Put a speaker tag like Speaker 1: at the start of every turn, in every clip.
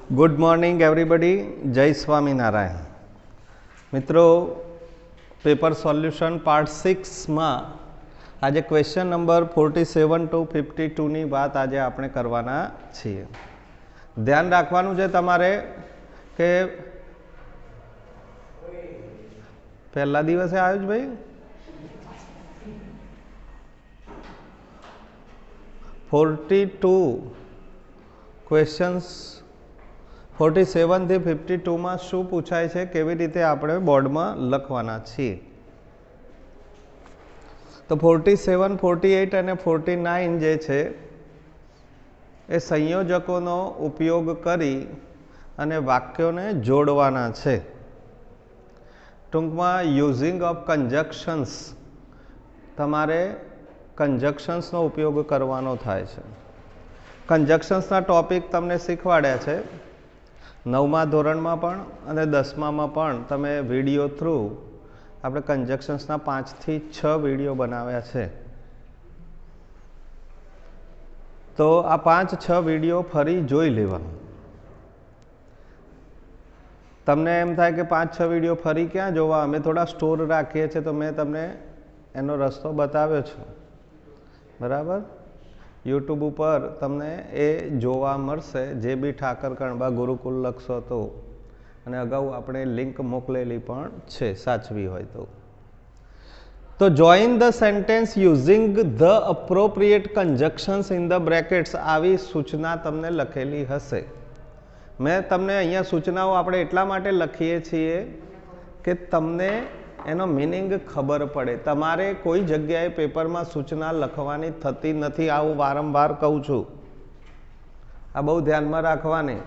Speaker 1: Good morning everybody, जय स्वामीनारायण। मित्रों, paper solution part 6 में आज क्वेश्चन नंबर 47 to 52 ની વાત આજે આપણે કરવાના છીએ। ધ્યાન રાખવાનું છે તમારે કે પહેલા દિવસે આવ્યો જ ભાઈ 42 क्वेश्चन्स 47 થી 52 માં શું પૂછાય છે, કેવી રીતે આપણે બોર્ડમાં લખવાના છીએ। તો 47, 48 અને 49 જે છે એ સંયોજકોનો ઉપયોગ કરી અને વાક્યોને જોડવાના છે। ટૂંકમાં યુઝિંગ ઓફ કન્જક્શન્સ, તમારે કન્જક્શન્સનો ઉપયોગ કરવાનો થાય છે। કન્જક્શન્સના ટોપિક તમને શીખવાડ્યા છે 9મા ધોરણમાં પણ અને 10મામાં પણ। તમે વિડીયો થ્રુ આપણે કન્જક્શન્સના 5 થી 6 વિડીયો બનાવ્યા છે। તો આ 5-6 વિડીયો ફરી જોઈ લેવા। તમને એમ થાય કે 5-6 વિડીયો ફરી ક્યાં જોવા, અમે થોડા સ્ટોર રાખીએ છીએ, તો મેં તમને એનો રસ્તો બતાવ્યો છે, બરાબર। યુટ્યુબ ઉપર તમને એ જોવા મળશે, જે બી ઠાકર કણબા ગુરુકુલ લખશો તો, અને અગાઉ આપણે લિંક મોકલેલી પણ છે, સાચવી હોય તો। તો join the sentence using the appropriate કન્જક્શન્સ in the brackets, આવી સૂચના તમને લખેલી હશે। મેં તમને અહીંયા સૂચનાઓ આપણે એટલા માટે લખીએ છીએ કે તમને એનો મિનિંગ ખબર પડે। તમારે કોઈ જગ્યાએ પેપરમાં સૂચના લખવાની થતી નથી, આવું વારંવાર કહું છું। આ બહુ ધ્યાનમાં રાખવાની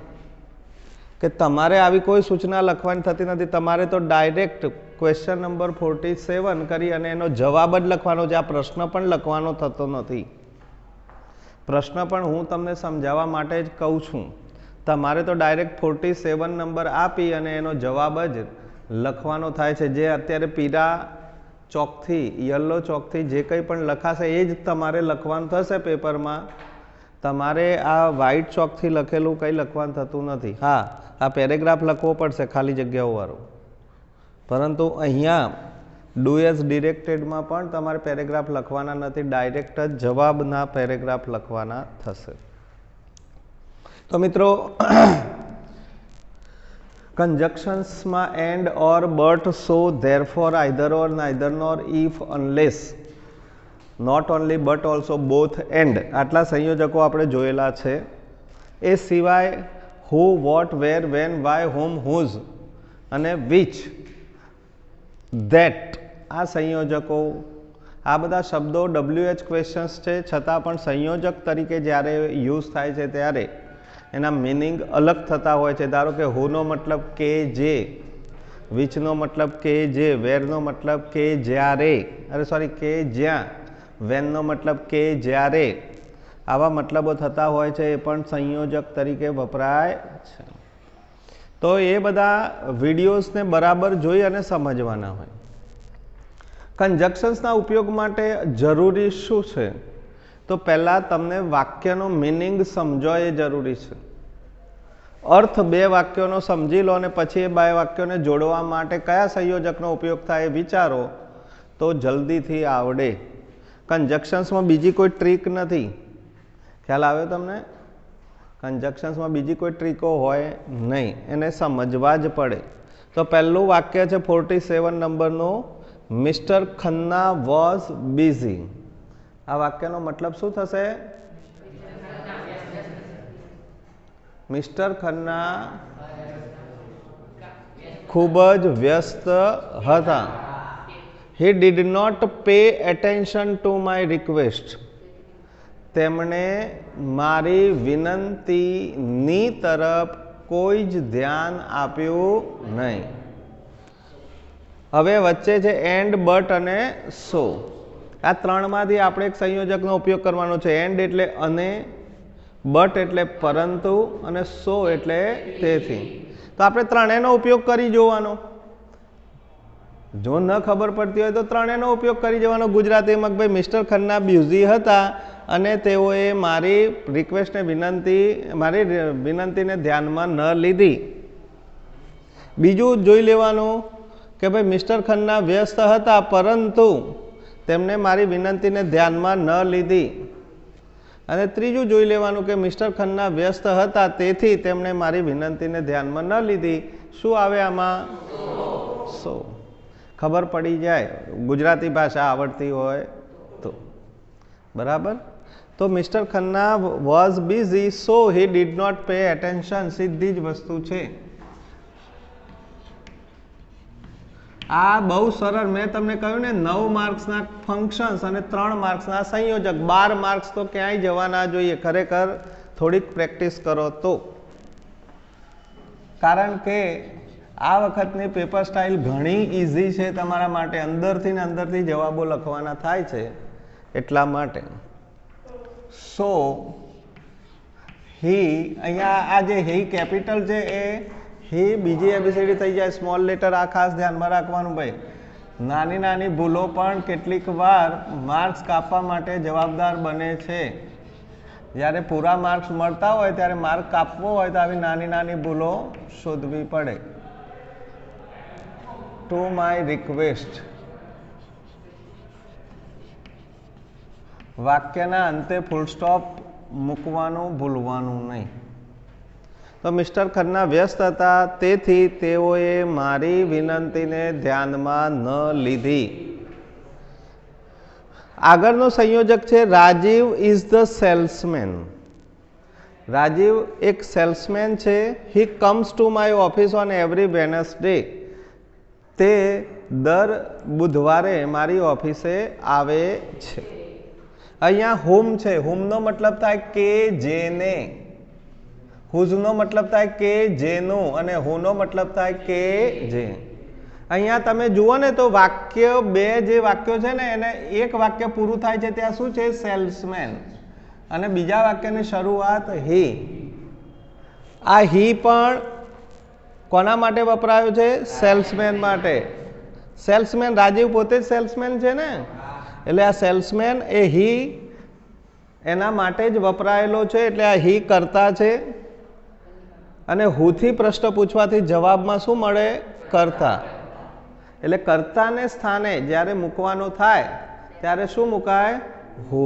Speaker 1: કે તમારે આવી કોઈ સૂચના લખવાની થતી નથી। તમારે તો ડાયરેક્ટ ક્વેશ્ચન નંબર 47 કરી અને એનો જવાબ જ લખવાનો છે। આ પ્રશ્ન પણ લખવાનો થતો નથી। પ્રશ્ન પણ હું તમને સમજાવવા માટે જ કહું છું। તમારે તો ડાયરેક્ટ 47 નંબર આપી અને એનો જવાબ જ લખવાનો થાય છે। જે અત્યારે પીળા ચોકથી, યલો ચોકથી જે કંઈ પણ લખાશે એ જ તમારે લખવાનું થશે પેપરમાં। તમારે આ વ્હાઇટ ચોકથી લખેલું કંઈ લખવાનું થતું નથી। હા, આ પેરેગ્રાફ લખવો પડશે ખાલી જગ્યાઓવાળો, પરંતુ અહીંયા ડુ એઝ ડિરેક્ટેડમાં પણ તમારે પેરેગ્રાફ લખવાના નથી, ડાયરેક્ટ જ જવાબના પેરેગ્રાફ લખવાના થશે। તો મિત્રો, કંજક્શન્સમાં and or but, so, therefore, either or, neither nor, if, unless, not only but also, both, and, આટલા સંયોજકો આપણે જોયેલા છે। એ સિવાય who, what, where, when, why, whom, whose અને વિચ, ધેટ, આ સંયોજકો, આ બધા શબ્દો WH ક્વેશ્ચન્સ છે, છતાં પણ સંયોજક તરીકે જ્યારે યુઝ થાય છે ત્યારે એના મિનિંગ અલગ થતા હોય છે। ધારો કે હુનો મતલબ કે જે, વિચનો મતલબ કે જે, વેરનો મતલબ કે જ્યારે, કે જ્યાં, વેનનો મતલબ કે જ્યારે, આવા મતલબો થતા હોય છે, એ પણ સંયોજક તરીકે વપરાય છે। તો એ બધા વિડીયોઝને બરાબર જોઈ અને સમજવાના હોય। કન્જક્શન્સના ઉપયોગ માટે જરૂરી શું છે? તો પહેલાં તમને વાક્યનો મિનિંગ સમજો, એ જરૂરી છે। અર્થ બે વાક્યોનો સમજી લો અને પછી એ બે વાક્યોને જોડવા માટે કયા સંયોજકનો ઉપયોગ થાય એ વિચારો, તો જલ્દીથી આવડે। કન્જક્શન્સમાં બીજી કોઈ ટ્રીક નથી, ખ્યાલ આવ્યો તમને? કન્જક્શન્સમાં બીજી કોઈ ટ્રીકો હોય નહીં, એને સમજવા જ પડે। તો પહેલું વાક્ય છે 47 નંબરનું, મિસ્ટર ખન્ના વોઝ બિઝી। આ વાક્યનો મતલબ શું થશે? મિસ્ટર ખન્ના ખૂબ જ વ્યસ્ત હતા। He did not pay attention to my request, તેમણે મારી વિનંતીની તરફ કોઈ જ ધ્યાન આપ્યું નહીં। હવે વચ્ચે છે એન્ડ, બટ અને સો। આ ત્રણમાંથી આપણે એક સંયોજકનો ઉપયોગ કરવાનો છે। એન્ડ એટલે અને, બટ એટલે પરંતુ, અને સો એટલે તેથી। તો આપણે ત્રણેયનો ઉપયોગ કરી જોવાનો। જો ન ખબર પડતી હોય તો ત્રણેયનો ઉપયોગ કરી જવાનો। ગુજરાતીમાં ભાઈ મિસ્ટર ખન્ના બિઝી હતા અને તેઓએ મારી રિક્વેસ્ટને મારી વિનંતીને ધ્યાનમાં ન લીધી. બીજું જોઈ લેવાનું કે ભાઈ મિસ્ટર ખન્ના વ્યસ્ત હતા પરંતુ તેમણે મારી વિનંતીને ધ્યાનમાં ન લીધી. અને ત્રીજું જોઈ લેવાનું કે મિસ્ટર ખન્ના વ્યસ્ત હતા તેથી તેમણે મારી વિનંતીને ધ્યાનમાં ન લીધી. શું આવે આમાં? સો. ખબર પડી જાય ગુજરાતી ભાષા આવડતી હોય તો. બરાબર. તો mister Khanna was busy so he did not pay attention. સીધી જ વસ્તુ છે. આ બહુ સરળ. મેં તમને કહ્યું ને 9 માર્ક્સના ફંક્શન્સ અને 3 માર્ક્સના સંયોજક. 12 માર્ક્સ તો ક્યાંય જવા ના જોઈએ ખરેખર થોડીક પ્રેક્ટિસ કરો તો. કારણ કે આ વખતની પેપર સ્ટાઇલ ઘણી ઇઝી છે તમારા માટે. અંદરથી ને અંદરથી જવાબો લખવાના થાય છે એટલા માટે. સો હી, અહીંયા આ જે હી કેપિટલ છે એ હી બીજી એબીસીડી થઈ જાય સ્મોલ લેટર. આ ખાસ ધ્યાનમાં રાખવાનું ભાઈ. નાની નાની ભૂલો પણ કેટલીક વાર માર્ક્સ કાપવા માટે જવાબદાર બને છે. જ્યારે પૂરા માર્ક્સ મળતા હોય ત્યારે માર્ક કાપવો હોય તો આવી નાની નાની ભૂલો શોધવી પડે. Two my request. વાક્યના અંતે ફૂલ સ્ટોપ મૂકવાનું ભૂલવાનું નહીં. તો મિસ્ટર ખન્ના વ્યસ્ત હતા તેથી તેઓએ મારી વિનંતીને ધ્યાનમાં ન લીધી. આગળનો સંયોજક છે Rajiv is the salesman. Rajiv એક સેલ્સમેન છે. He comes to my office on every Wednesday. તે દર બુધવારે મારી ઓફિસે આવે છે. અહીંયા હુમ છે. હુમનો મતલબ થાય કે જેને. હુઝનો મતલબ થાય કે જેનું. અને હુનો મતલબ થાય કે જે. અહીંયા તમે જુઓ ને તો વાક્ય બે જે વાક્યો છે ને એને એક વાક્ય પૂરું થાય છે ત્યાં શું છે? સેલ્સમેન. અને બીજા વાક્યની શરૂઆત હી. આ હી પણ કોના માટે વપરાયો છે? સેલ્સમેન માટે. સેલ્સમેન રાજીવ પોતે જ સેલ્સમેન છે ને, એટલે આ સેલ્સમેન એ હી એના માટે જ વપરાયેલો છે. એટલે આ હી કર્તા છે. અને હુથી પ્રશ્ન પૂછવાથી જવાબમાં શું મળે? કર્તા. એટલે કર્તાને સ્થાને જ્યારે મૂકવાનું થાય ત્યારે શું મુકાય? હુ.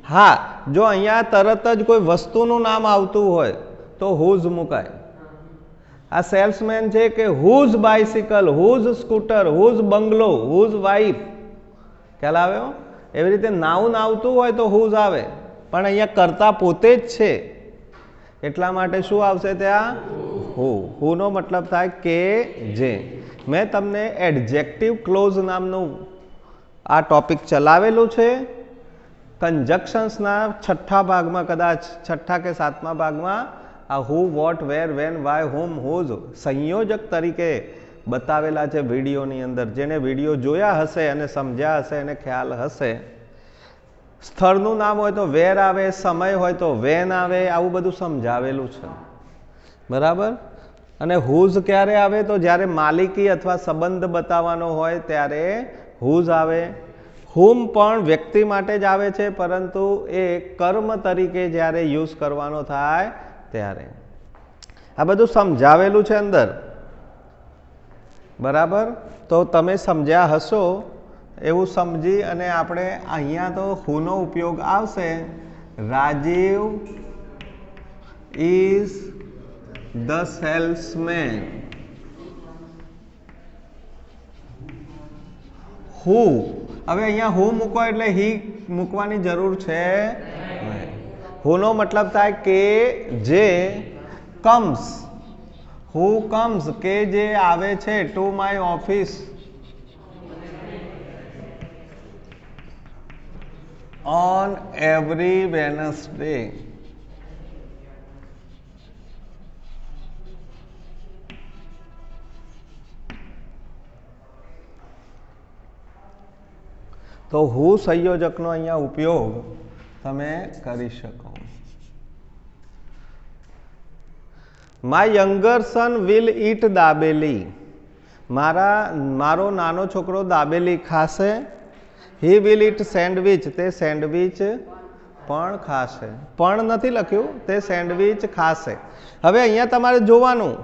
Speaker 1: હા, જો અહીંયા તરત જ કોઈ વસ્તુનું નામ આવતું હોય તો હુઝ મુકાય. આ સેલ્સમેન છે કે whose bicycle, whose scooter, whose bungalow, whose wife. ખ્યાલ આવ્યો? એવી રીતે નાઉન આવતું હોય તો હુઝ આવે, પણ અહીંયા કર્તા પોતે જ છે એટલા માટે શું આવશે ત્યાં? હુ. હુનો મતલબ થાય કે જે. મેં તમને એડજેક્ટિવ ક્લોઝ નામનું આ ટોપિક ચલાવેલું છે. કન્જક્શન્સના 6થા ભાગમાં, કદાચ 6થા કે 7મા ભાગમાં આ હુ, what, where, when, Y, whom, whose સંયોજક તરીકે બતાવેલા છે વિડીયોની અંદર. જેને વિડીયો જોયા હશે અને સમજ્યા હશે એને ખ્યાલ હશે. સ્થળનું નામ હોય તો વેર આવે, સમય હોય તો વેન આવે, આવું બધું સમજાવેલું છે. બરાબર. અને હુઝ ક્યારે આવે? તો જ્યારે માલિકી અથવા સંબંધ બતાવવાનો હોય ત્યારે હુઝ આવે. હુમ પણ વ્યક્તિ માટે જ આવે છે, પરંતુ એ કર્મ તરીકે જ્યારે યુઝ કરવાનો થાય ત્યારે. આ બધું સમજાવેલું છે અંદર. બરાબર. તો તમે સમજ્યા હશો એવું સમજી અને આપણે અહીંયા તો હુનો ઉપયોગ આવશે. Rajiv is the salesman. Who. હવે અહીંયા હુ મૂકો એટલે હી મૂકવાની જરૂર છે. હુનો મતલબ થાય કે જે. કમ્સ. હુ કમ્સ કે જે આવે છે two my office on every Wednesday. તો હુ સંયોજકનો અહીંયા ઉપયોગ તમે કરી શકો. My younger son will eat dabeli. મારો નાનો છોકરો દાબેલી ખાશે. He will eat sandwich. તે સેન્ડવિચ પણ ખાશે, પણ નથી લખ્યું, તે સેન્ડવિચ ખાશે. હવે અહીંયા તમારે જોવાનું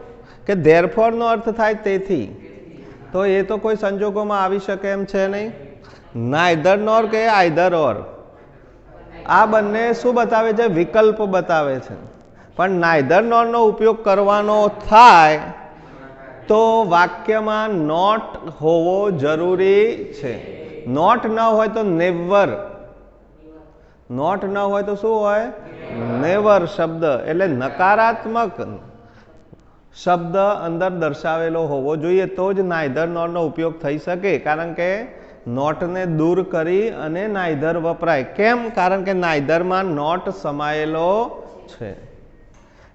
Speaker 1: કે ધેરફોર નો અર્થ થાય તેથી, તો એ તો કોઈ સંજોગોમાં આવી શકે એમ છે નહીં. નાઈધર નોર કે આઈધર ઓર, આ બંને શું બતાવે છે? વિકલ્પ બતાવે છે. પણ નાઈધર નોર નો ઉપયોગ કરવાનો થાય તો વાક્યમાં નોટ હોવો જરૂરી છે. નોટ ન હોય તો નેવર, નોટ ન હોય તો શું હોય? નેવર શબ્દ, એટલે નકારાત્મક શબ્દ અંદર દર્શાવેલો હોવો જોઈએ તો જ નાઈધર નોર નો ઉપયોગ થઈ શકે. કારણ કે નોટને દૂર કરી અને નાઈધર વપરાય. કેમ? કારણ કે નાઈધરમાં નોટ સમાયેલો છે.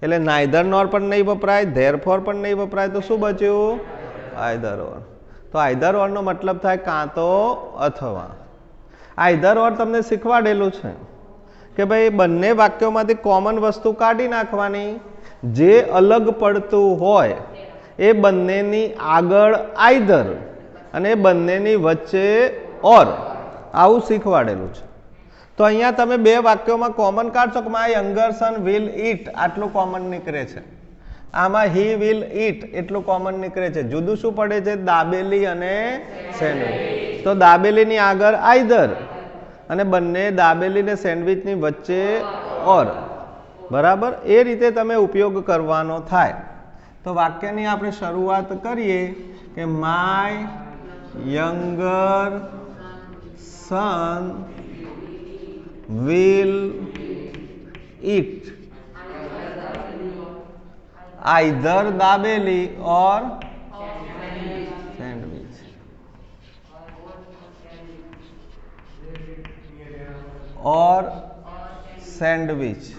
Speaker 1: એટલે નાઈધર નોર પણ નહીં વપરાય, ધેરફોર પણ નહીં વપરાય, તો શું બચ્યું? આઈધર ઓર. તો આઈધર ઓર નો મતલબ થાય કાં તો અથવા. આઈધર ઓર તમને શીખવાડેલું છે કે ભાઈ બંને વાક્યોમાંથી કોમન વસ્તુ કાઢી નાખવાની, જે અલગ પડતું હોય એ બંનેની આગળ આઈધર અને બંનેની વચ્ચે ઓર, આવું શીખવાડેલું છે. તો અહીંયા તમે બે વાક્યોમાં કોમન કાઢશો કે માય યંગર સન વિલ ઈટ, આટલું કોમન નીકળે છે. આમાં હી વિલ ઈટ એટલું કોમન નીકળે છે. જુદું શું પડે છે? દાબેલી અને સેન્ડવિચ. તો દાબેલીની આગળ આઈધર અને બંને દાબેલી ને સેન્ડવિચની વચ્ચે ઓર. બરાબર? એ રીતે તમે ઉપયોગ કરવાનો થાય. તો વાક્યની આપણે શરૂઆત કરીએ કે my younger son will eat either dabeli or sandwich or sandwich.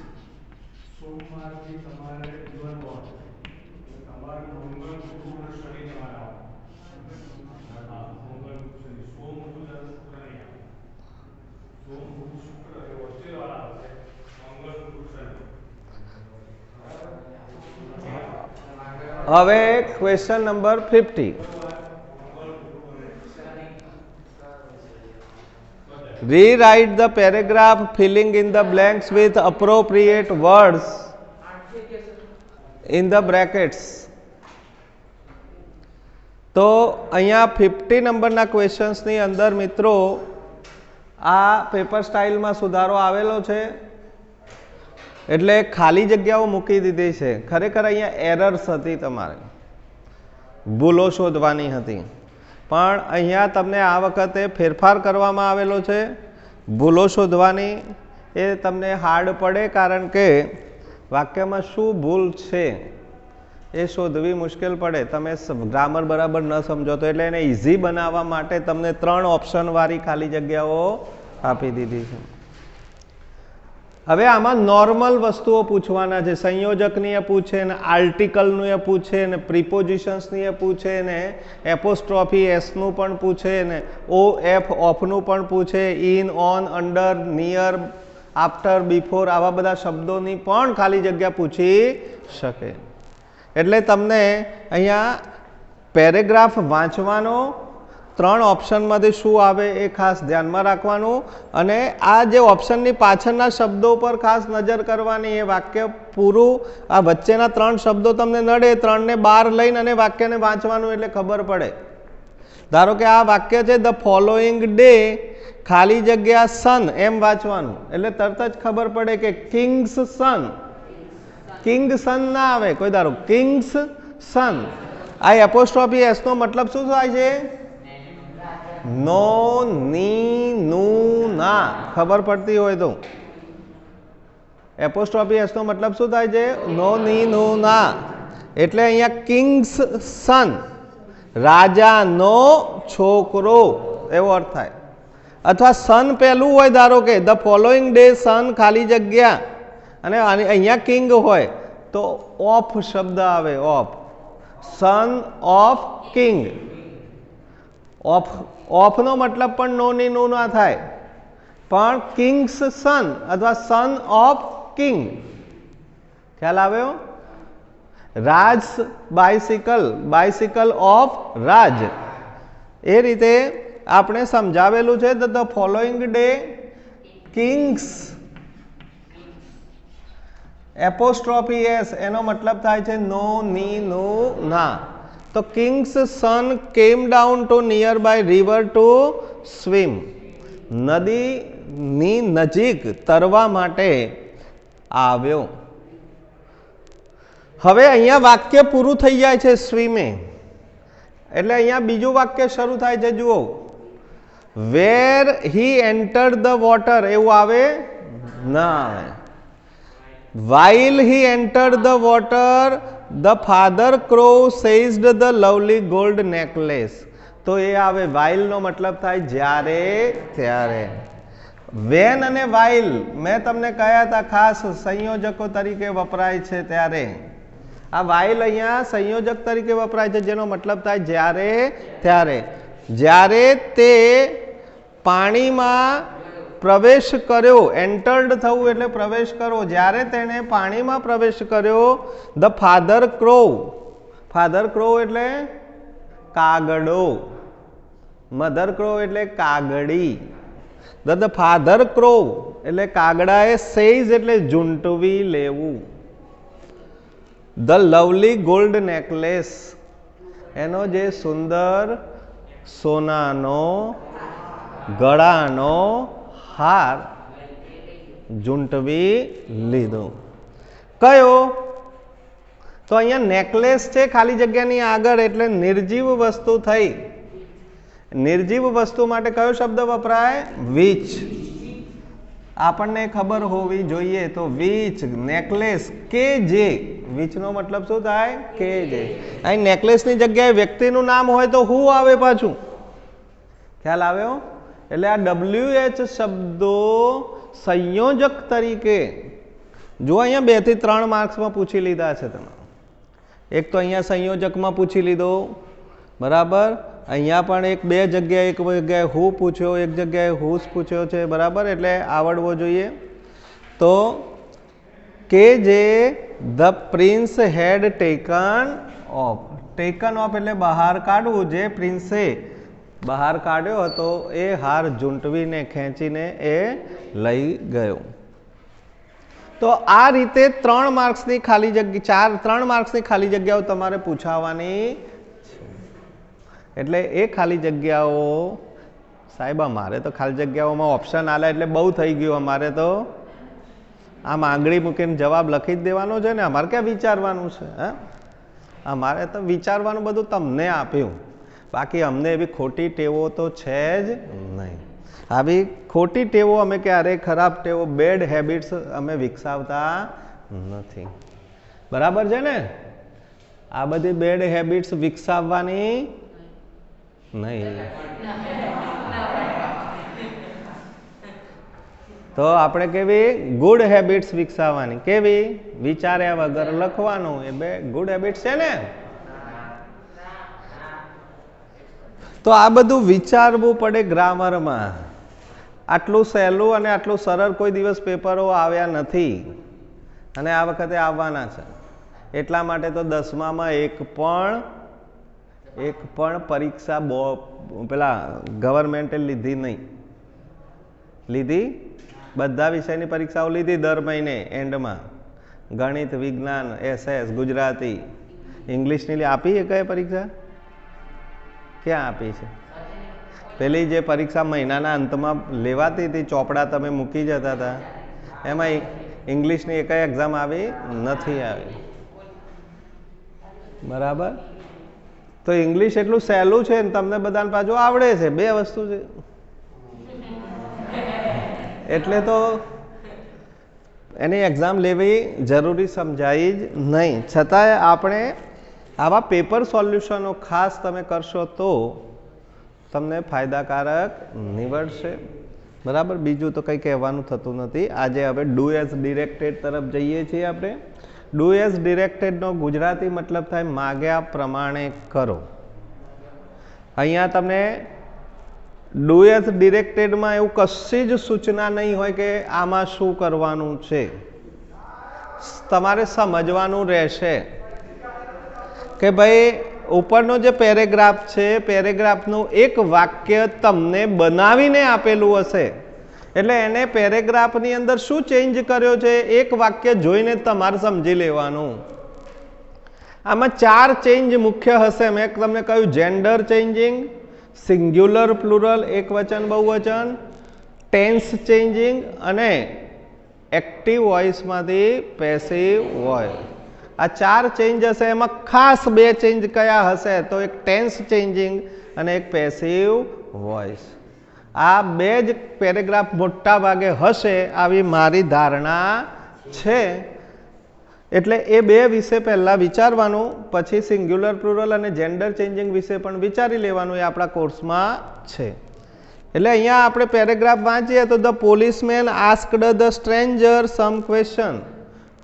Speaker 1: હવે question number 50. Rewrite the paragraph filling in the blanks with appropriate words in the brackets. તો અહીંયા 50 નંબરના ક્વેશ્ચન્સની અંદર મિત્રો આ પેપર સ્ટાઇલમાં સુધારો આવેલો છે, એટલે ખાલી જગ્યાઓ મૂકી દીધી છે. ખરેખર અહીંયા એરર્સ હતી, તમારે ભૂલો શોધવાની હતી, પણ અહીંયા તમને આ વખતે ફેરફાર કરવામાં આવેલો છે. ભૂલો શોધવાની એ તમને હાર્ડ પડે, કારણ કે વાક્યમાં શું ભૂલ છે એ શોધવી મુશ્કેલ પડે. તમે ગ્રામર બરાબર ન સમજો તો. એટલે એને ઇઝી બનાવવા માટે તમને 3 ઓપ્શનવાળી ખાલી જગ્યાઓ આપી દીધી છે. હવે આમાં નોર્મલ વસ્તુઓ પૂછવાના છે. સંયોજકની એ પૂછે ને, આર્ટિકલનું એ પૂછે ને, પ્રિપોઝિશન્સની એ પૂછે ને, એપોસ્ટ્રોફી એસનું પણ પૂછે ને, ઓ એફ ઓફનું પણ પૂછે, in, on, under, near, after, before, આવા બધા શબ્દોની પણ ખાલી જગ્યા પૂછી શકે. એટલે તમને અહીંયા પેરેગ્રાફ વાંચવાનો, 3 ઓપ્શનમાંથી શું આવે એ ખાસ ધ્યાનમાં રાખવાનું, અને આ જે ઓપ્શનની પાછળના શબ્દો પર ખાસ નજર કરવાની. એ વાક્ય પૂરું, આ વચ્ચેના 3 શબ્દો તમને નડે, 3ને બહાર લઈને અને વાક્યને વાંચવાનું, એટલે ખબર પડે. ધારો કે આ વાક્ય છે ધ ફોલોઈંગ ડે ખાલી જગ્યા સન, એમ વાંચવાનું, એટલે તરત જ ખબર પડે કે કિંગ્સ સન. કિંગ સન ના આવે કોઈ ધારો, કિંગ્સ સન. આ એપોસ્ટ્રોફી એસ નો મતલબ શું થાય છે? નો, ની, નું, ના. ખબર પડતી હોય તો એપોસ્ટ્રોફી એસ નો મતલબ શું થાય છે? નો, ની, નું, ના. એટલે અહીંયા કિંગ્સ સન, રાજાનો છોકરો, એવો અર્થ થાય. અથવા સન પહેલું હોય, ધારો કે ધ ફોલોઈંગ ડે સન ખાલી જગ્યા, અને અહીંયા કિંગ હોય તો ઓફ શબ્દ આવે, of. Son of king. Of નો મતલબ પણ નો ની નું ના થાય, પણ કિંગ્સ સન અથવા સન ઓફ કિંગ. ખ્યાલ આવ્યો? રાજ બાઇસિકલ, બાઇસિકલ ઓફ રાજ. એ રીતે આપણે સમજાવેલું છે. The following day Kings apostrophe S એનો મતલબ થાય છે નો ની નું ના. તો king's son came down to near by river to swim. નદીની નજીક તરવા માટે આવ્યો. હવે અહીંયા વાક્ય પૂરું થઈ જાય છે સ્વિમે, એટલે અહીંયા બીજું વાક્ય શરૂ થાય છે. જુઓ, વેર હી એન્ટર્ડ ધ વોટર એવું આવે ના આવે. while he entered the water the father crow seized the lovely gold necklace. તો એ આવે while નો મતલબ થાય જ્યારે ત્યારે. when અને while મેં તમને કહ્યા હતા ખાસ સંયોજકો તરીકે વપરાય છે ત્યારે. આ while અહીંયા સંયોજક તરીકે વપરાય છે જેનો મતલબ થાય જ્યારે ત્યારે. જ્યારે તે પાણીમાં પ્રવેશ કર્યો, એન્ટર્ડ થવું એટલે પ્રવેશ કરવો. જ્યારે તેણે પાણીમાં પ્રવેશ કર્યો the father crow. Father crow એટલે કાગડો, મધર ક્રો એટલે કાગડી. ધ ફાધર ક્રો એટલે કાગડાએ સેઇઝ એટલે ઝૂંટવી લેવું. ધ લવલી ગોલ્ડ નેકલેસ એનો જે સુંદર સોનાનો ગળાનો હાર ઝૂંટવી લીધો. કયો? તો અહીંયા નેકલેસ છે ખાલી જગ્યાની આગળ એટલે નિર્જીવ વસ્તુ થઈ. નિર્જીવ વસ્તુ માટે કયો શબ્દ વપરાય? વિચ. આપણને ખબર હોવી જોઈએ તો વિચ, નેકલેસ, કે જે. વિચનો મતલબ શું થાય? કે જે. અહીં નેકલેસની જગ્યાએ વ્યક્તિનું નામ હોય તો હું આવે પાછું? ખ્યાલ આવ્યો? એટલે આ WH શબ્દો સંયોજક તરીકે જો અહીંયા 2 થી 3 માર્ક્સમાં પૂછી લીધા છે તમે. એક તો અહીંયા સંયોજકમાં પૂછી લીધો, બરાબર. અહીંયા પણ એક 2 જગ્યાએ, એક જગ્યાએ હું પૂછ્યો, એક જગ્યાએ હુસ પૂછ્યો છે, બરાબર. એટલે આવડવો જોઈએ. તો કે જે the prince head taken of. Taken of એટલે બહાર કાઢવું. જે પ્રિન્સે બહાર કાઢ્યો હતો એ હાર ઝૂંટવીને ખેંચીને એ લઈ ગયો. તો આ રીતે 3 માર્ક્સની ખાલી જગ્યા, 3 માર્ક્સની ખાલી જગ્યાઓ તમારે પૂછાવાની છે. એટલે એ ખાલી જગ્યાઓ સાહેબ અમારે તો ખાલી જગ્યાઓમાં ઓપ્શન આલે એટલે બહુ થઈ ગયું. અમારે તો આમ આંગળી મૂકીને જવાબ લખી જ દેવાનો છે ને. અમારે ક્યાં વિચારવાનું છે? હા, અમારે તો વિચારવાનું બધું તમને આપ્યું. બાકી અમને એવી ખોટી ટેવો તો છે જ નહીં. આવી ખોટી ટેવો અમે ક્યારેય, ખરાબ ટેવો, બેડ હેબિટ્સ અમે વિકસાવતા નથી. બરાબર છે ને? આ બધી બેડ હેબિટ્સ વિકસાવવાની નહીં. તો આપણે કેવી ગુડ હેબિટ્સ વિકસાવવાની? કેવી? વિચાર્યા વગર લખવાનું. એ બે ગુડ હેબિટ્સ છે ને. તો આ બધું વિચારવું પડે ગ્રામરમાં. આટલું સહેલું અને આટલું સરળ કોઈ દિવસ પેપરો આવ્યા નથી અને આ વખતે આવવાના છે. એટલા માટે તો 10મામાં એક પણ પરીક્ષા પેલા ગવર્મેન્ટે લીધી નહીં. લીધી? બધા વિષયની પરીક્ષાઓ લીધી દર મહિને એન્ડમાં. ગણિત, વિજ્ઞાન, SS, ગુજરાતી, ઇંગ્લિશની આપી એ કઈ પરીક્ષા? ક્યાં આપી છે? પેલી જે પરીક્ષા મહિનાના અંતમાં લેવાતી હતી, ચોપડા તમે મૂકી જતા હતા, એમાં ઇંગ્લિશની એક એક્ઝામ આવી નથી આવી. બરાબર. તો ઇંગ્લિશ એટલું સહેલું છે ને તમને બધાને પાછું આવડે છે. 2 વસ્તુ છે એટલે તો એની એક્ઝામ લેવી જરૂરી સમજાય જ નહીં. છતાંય આપણે આવા પેપર સોલ્યુશનો ખાસ તમે કરશો તો તમને ફાયદાકારક નીવડશે. બરાબર. બીજું તો કંઈ કહેવાનું થતું નથી. આજે હવે ડુ એઝ ડિરેક્ટેડ તરફ જઈએ છીએ આપણે. ડુ એઝ ડિરેક્ટેડનો ગુજરાતી મતલબ થાય માગ્યા પ્રમાણે કરો. અહીંયા તમને ડુ એઝ ડિરેક્ટેડમાં એવું કશી જ સૂચના નહીં હોય કે આમાં શું કરવાનું છે. તમારે સમજવાનું રહેશે કે ભાઈ ઉપરનો જે પેરેગ્રાફ છે, પેરેગ્રાફનું એક વાક્ય તમને બનાવીને આપેલું હશે. એટલે એને પેરેગ્રાફની અંદર શું ચેન્જ કર્યો છે એક વાક્ય જોઈને તમારે સમજી લેવાનું. આમાં 4 ચેન્જ મુખ્ય હશે. મેં તમને કહ્યું જેન્ડર ચેન્જિંગ, સિંગ્યુલર પ્લુરલ એકવચન બહુવચન, ટેન્સ ચેન્જિંગ અને એક્ટિવ વોઇસમાંથી પેસિવ વોઇસ. આ 4 ચેન્જ હશે. એમાં ખાસ 2 ચેન્જ કયા હશે તો એક ટેન્સ ચેન્જિંગ અને એક પેસિવ વોઇસ. આ 2 જ પેરેગ્રાફ મોટા ભાગે હશે આવી મારી ધારણા છે. એટલે એ 2 વિશે પહેલાં વિચારવાનું, પછી સિંગ્યુલર પ્લુરલ અને જેન્ડર ચેન્જિંગ વિશે પણ વિચારી લેવાનું. એ આપણા કોર્સમાં છે. એટલે અહીંયા આપણે પેરેગ્રાફ વાંચીએ તો the policeman asked the stranger some question.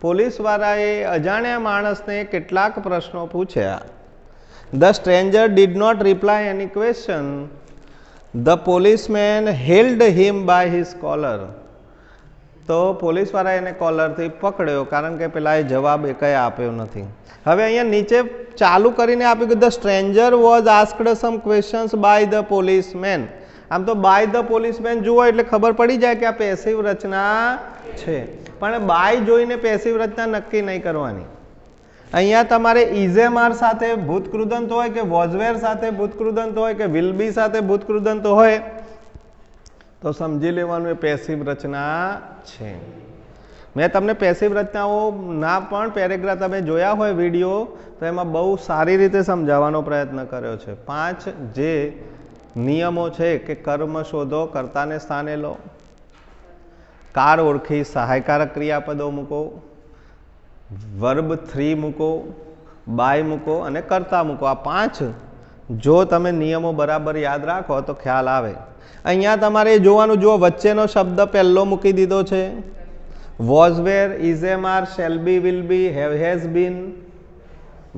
Speaker 1: પોલીસવાળાએ અજાણ્યા માણસને કેટલાક પ્રશ્નો પૂછ્યા. The stranger did not reply any question. The policeman held him by his collar. તો પોલીસવાળાએ એને કોલરથી પકડ્યો કારણ કે પેલા એ જવાબ કંઈ આપ્યો નથી. હવે અહીંયા નીચે ચાલુ કરીને આપ્યું કે the stranger was asked some questions by the policeman. આમ તો બાય ધ પોલીસમેન જુઓ એટલે ખબર પડી જાય કે આ પેસિવ રચના છે, પણ બાય જોઈને પેસિવ રચના નક્કી નહીં કરવાની. અહીંયા તમારે ઇઝેમાર સાથે ભૂતકૃદંત હોય કે વોઝવેર સાથે ભૂતકૃદંત હોય કે વિલ બી સાથે ભૂતકૃદંત હોય તો સમજી લેવાનું એ પેસિવ રચના છે. મેં તમને પેસિવ રચનાઓ ના પણ પેરેગ્રાફ તમે જોયા હોય વિડીયો તો એમાં બહુ સારી રીતે સમજાવવાનો પ્રયત્ન કર્યો છે. 5 જે નિયમો છે કે કર્મ શોધો, કર્તાને સ્થાને લો, કાર ઓળખી સહાયકારક ક્રિયાપદો મૂકો, વર્બ 3 મૂકો, બાય મૂકો અને કર્તા મૂકો. આ 5 જો તમે નિયમો બરાબર યાદ રાખો તો ખ્યાલ આવે. અહીંયા તમારે જોવાનું, જુઓ વચ્ચેનો શબ્દ પહેલો મૂકી દીધો છે. Was were, is am are, shall be, will be, has been.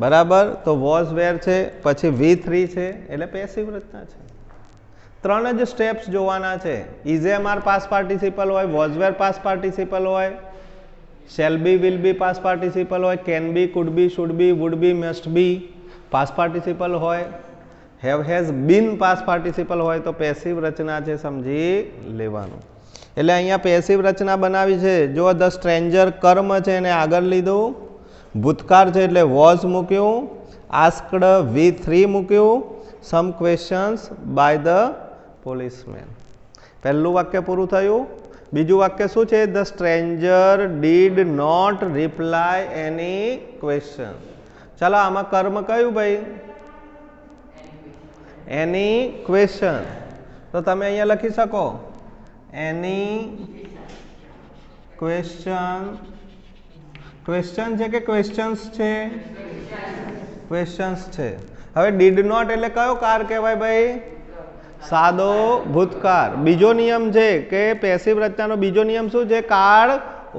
Speaker 1: બરાબર, તો વોઝ વેર છે, પછી V3 છે એટલે પેસિવ રચના છે. 3 જ સ્ટેપ્સ જોવાના છે. Is am are past participle હોય, વોઝ વેર પાસ્ટ પાર્ટિસિપલ હોય, shall be, will be past participle હોય, can be, could be, should be, would be, must be past participle હોય, હેઝ બીન પાસ્ટ પાર્ટિસિપલ હોય તો passive રચના છે, સમજી લેવાનું. એટલે અહીંયા પેસિવ રચના બનાવી છે. જો ધ સ્ટ્રેન્જર કર્મ છે એને આગળ લીધું, ભૂતકાળ છે એટલે વોઝ મૂક્યું, આસ્કડ V3 મૂક્યું, some questions by the policeman. પહેલું વાક્ય પૂરું થયું. બીજું વાક્ય શું છે? The stranger did not reply any question. ચાલો આમાં કર્મ કયું ભાઈ? Any question. તો તમે અહીંયા લખી શકો એની ક્વેશ્ચન. ક્વેશ્ચન છે કે ક્વેશ્ચન્સ છે? ક્વેશ્ચન્સ છે. હવે ડીડ નોટ એટલે કયો કાર કહેવાય ભાઈ? સાદો ભૂતકાળ. બીજો નિયમ છે કે પેસિવ રચનાનો બીજો નિયમ શું છે? કાળ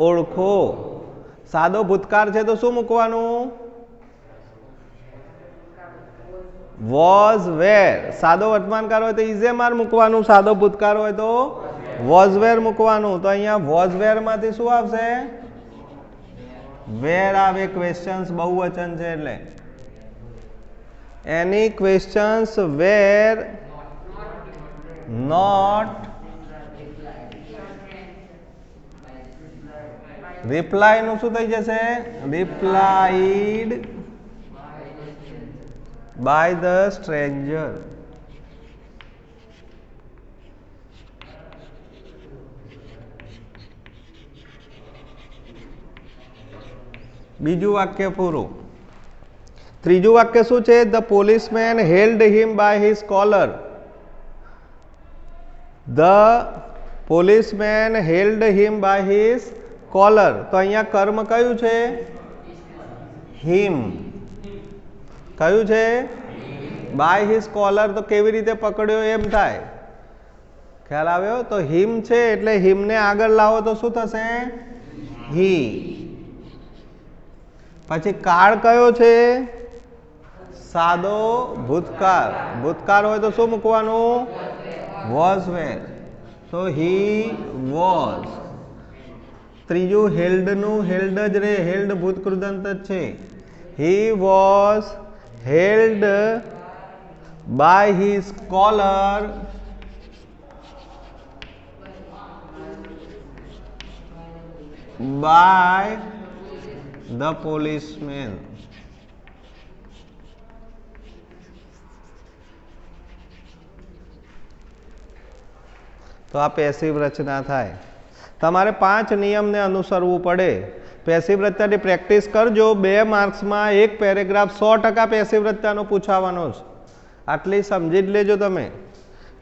Speaker 1: ઓળખો. સાદો ભૂતકાળ છે તો શું મૂકવાનું? વોઝ વેર. સાદો વર્તમાનકાળ હોય તો ઇઝ એમ આર મૂકવાનું, સાદો ભૂતકાળ હોય તો વોઝ વેર મૂકવાનું. તો અહીંયા વોઝ વેર માંથી શું આવશે? વેર આવે. ક્વેશ્ચન્સ બહુવચન છે એટલે any questions were not reply નું શું થઈ જશે? Replied by the stranger. બીજું વાક્ય પૂરું. ત્રીજું વાક્ય શું છે? The policeman held him by his collar. The policeman held him by his collar. તો અહીંયા કર્મ કયું છે? હિમ. કયું છે? By his collar. તો કેવી રીતે પકડ્યો એમ થાય. ખ્યાલ આવ્યો? તો હિમ છે એટલે હિમને આગળ લાવો તો શું થશે? હી. પછી કાળ કયો છે? સાદો ભૂતકાળ. ભૂતકાળ હોય તો શું મૂકવાનું? Was were. તો હી વોઝ. ત્રીજું હેલ્ડ નું હેલ્ડ જ રે. હેલ્ડ ભૂતકૃદંત જ છે. He was held by his collar by the policeman. તો આ પેસિવ રચના થાય. તમારે 5 નિયમને અનુસરવું પડે. પેસિવ રચનાની પ્રેક્ટિસ કરજો. 2 માર્ક્સમાં એક પેરેગ્રાફ 100% પેસિવ રચનાનો પૂછાવાનો છે. આટલી સમજી જ લેજો તમે.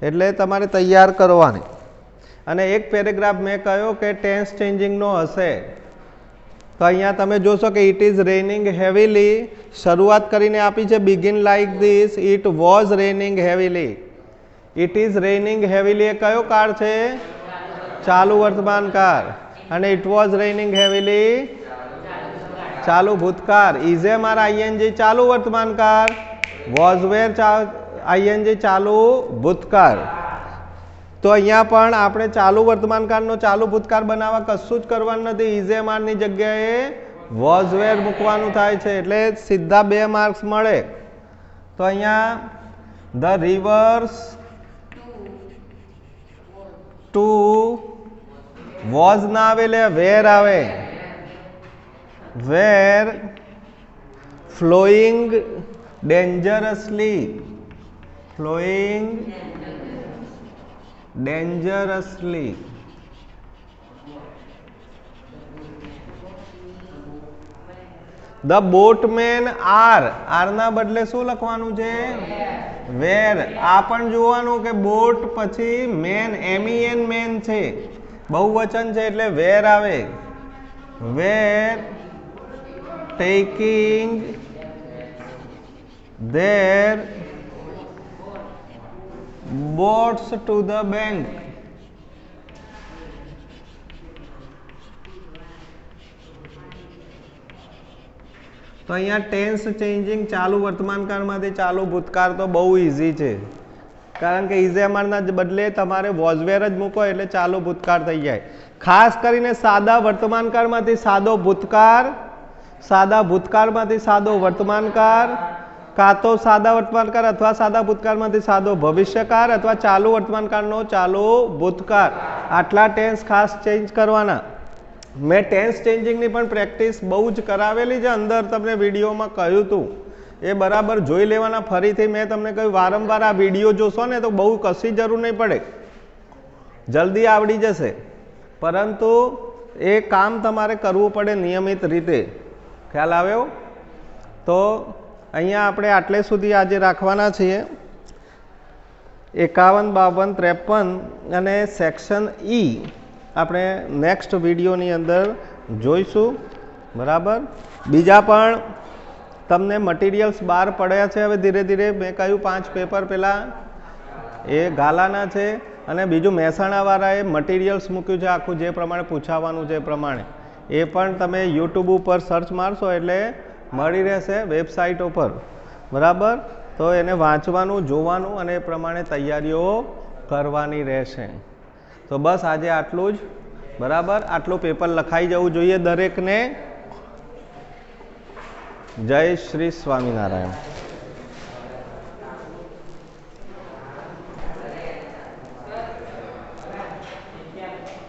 Speaker 1: એટલે તમારે તૈયાર કરવાની. અને એક પેરેગ્રાફ મેં કહ્યો કે ટેન્સ ચેન્જિંગનો હશે. તો અહીંયા તમે જોશો કે ઇટ ઇઝ રેનિંગ હેવીલી. શરૂઆત કરીને આપી છે begin like this. It was raining heavily. It is raining heavily એ કયો કાળ છે? ચાલુ વર્તમાન કાળ. અને ઇટ વોઝ રેનિંગ હેવીલી ચાલુ ભૂતકાળ. ઇઝ એ મારા આઈએનજી ચાલુ વર્તમાન કાળ. વોઝ વેર આઈએનજી ચાલુ ભૂતકાળ. તો અહીંયા પણ આપણે ચાલુ વર્તમાન કાળનો ચાલુ ભૂતકાળ બનાવવા કશું જ કરવાનું નથી. ઇઝ એ મારની જગ્યાએ વોઝ વેર મૂકવાનું થાય છે. એટલે સીધા 2 માર્ક્સ મળે. તો અહીંયા ધ રિવર્સ ટુ વોઝ ના આવે એટલે વેર આવે. Were flowing dangerously. Flowing dangerously. The boatmen are. Are ના બદલે શું લખવાનું છે? વેર. આ પણ જોવાનું કે બોટ પછી મેન MEN મેન છે. બહુવચન છે એટલે વેર આવે. વેર taking their boats to the bank. તો અહીંયા ટેન્સ ચેન્જિંગ ચાલુ વર્તમાનકાળમાંથી ચાલુ ભૂતકાળ તો બહુ ઇઝી છે. કારણ કે ઇઝ એમઆરના બદલે તમારે વોઝવેર જ મૂકો એટલે ચાલુ ભૂતકાળ થઈ જાય. ખાસ કરીને સાદા વર્તમાનકાળમાંથી સાદો ભૂતકાળ, સાદા ભૂતકાળમાંથી સાદો વર્તમાનકાળ, કાં તો સાદા વર્તમાનકાળ અથવા સાદા ભૂતકાળમાંથી સાદો ભવિષ્યકાળ અથવા ચાલુ વર્તમાનકાળનો ચાલુ ભૂતકાળ. આટલા ટેન્સ ખાસ ચેન્જ કરવાના. મેં ટેન્સ ચેન્જિંગની પણ પ્રેક્ટિસ બહુ જ કરાવેલી છે. અંદર તમને વિડીયોમાં કહ્યું હતું એ બરાબર જોઈ લેવાના. ફરીથી મેં તમને કહ્યું વારંવાર આ વિડીયો જોશો ને તો બહુ કશી જરૂર નહીં પડે, જલ્દી આવડી જશે. પરંતુ એ કામ તમારે કરવું પડે નિયમિત રીતે. ખ્યાલ આવ્યો? તો અહીંયા આપણે આટલે સુધી આજે રાખવાના છીએ. 51, 52, 53 અને સેક્શન ઈ આપણે નેક્સ્ટ વિડીયોની અંદર જોઈશું. બરાબર. બીજા પણ તમને મટીરિયલ્સ બહાર પડ્યા છે. હવે ધીરે ધીરે મેં કહ્યું 5 પેપર પહેલાં એ ગાલાના છે અને બીજું મહેસાણાવાળાએ મટીરિયલ્સ મૂક્યું છે આખું જે પ્રમાણે પૂછાવાનું છે એ પ્રમાણે. એ પણ તમે યુટ્યુબ ઉપર સર્ચ મારશો એટલે મળી રહેશે વેબસાઇટ ઉપર. બરાબર. તો એને વાંચવાનું, જોવાનું અને એ પ્રમાણે તૈયારીઓ કરવાની રહેશે. તો બસ આજે આટલું જ. બરાબર. આટલું પેપર લખાઈ જવું જોઈએ દરેકને. જય શ્રી સ્વામિનારાયણ.